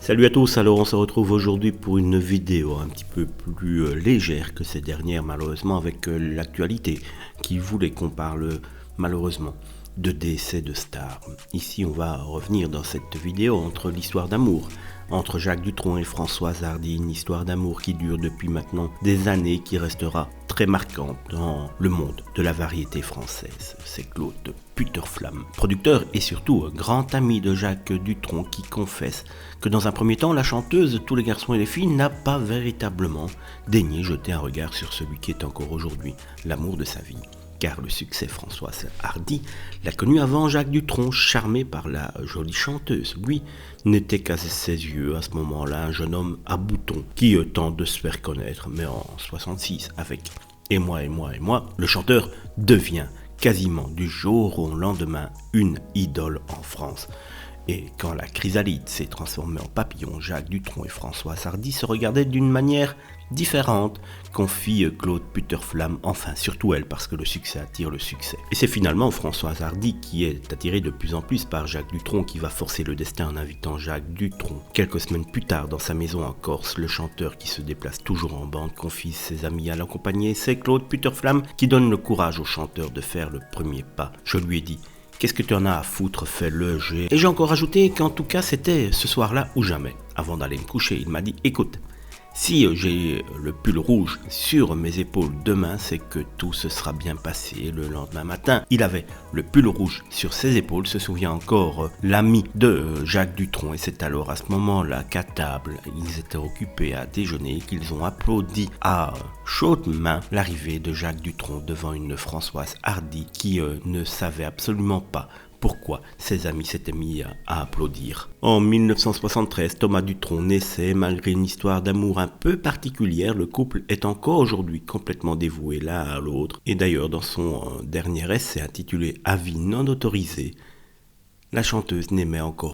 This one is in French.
Salut à tous, alors on se retrouve aujourd'hui pour une vidéo un petit peu plus légère que ces dernières malheureusement avec l'actualité qui voulait qu'on parle malheureusement de décès de stars. Ici on va revenir dans cette vidéo entre l'histoire d'amour entre Jacques Dutronc et Françoise Hardy, une histoire d'amour qui dure depuis maintenant des années, qui restera très marquante dans le monde de la variété française. C'est Claude Putterflam, producteur et surtout grand ami de Jacques Dutronc, qui confesse que dans un premier temps, la chanteuse Tous les garçons et les filles n'a pas véritablement daigné jeter un regard sur celui qui est encore aujourd'hui l'amour de sa vie. Car le succès Françoise Hardy l'a connu avant Jacques Dutronc, charmé par la jolie chanteuse. Lui n'était qu'à ses yeux à ce moment-là un jeune homme à boutons qui tente de se faire connaître, mais en 66 avec Et moi, le chanteur devient quasiment du jour au lendemain une idole en France. Et quand la chrysalide s'est transformée en papillon, Jacques Dutronc et Françoise Hardy se regardaient d'une manière différente, confie Claude Putterflam, enfin surtout elle, parce que le succès attire le succès. Et c'est finalement Françoise Hardy qui est attirée de plus en plus par Jacques Dutronc qui va forcer le destin en invitant Jacques Dutronc. Quelques semaines plus tard, dans sa maison en Corse, le chanteur qui se déplace toujours en bande confie ses amis à l'accompagner. C'est Claude Putterflam qui donne le courage au chanteur de faire le premier pas. Je lui ai dit: qu'est-ce que tu en as à foutre, fais-le, Et j'ai encore ajouté qu'en tout cas c'était ce soir-là ou jamais. Avant d'aller me coucher, il m'a dit: écoute, si j'ai le pull rouge sur mes épaules demain, c'est que tout se sera bien passé. Le lendemain matin, il avait le pull rouge sur ses épaules, se souvient encore l'ami de Jacques Dutronc. Et c'est alors à ce moment-là qu'à table, ils étaient occupés à déjeuner, qu'ils ont applaudi à chaudes mains l'arrivée de Jacques Dutronc devant une Françoise Hardy qui ne savait absolument pas pourquoi ses amis s'étaient mis à applaudir. En 1973, Thomas Dutronc naissait. Malgré une histoire d'amour un peu particulière, le couple est encore aujourd'hui complètement dévoué l'un à l'autre. Et d'ailleurs, dans son dernier essai intitulé « Avis non autorisé », la chanteuse n'aimait encore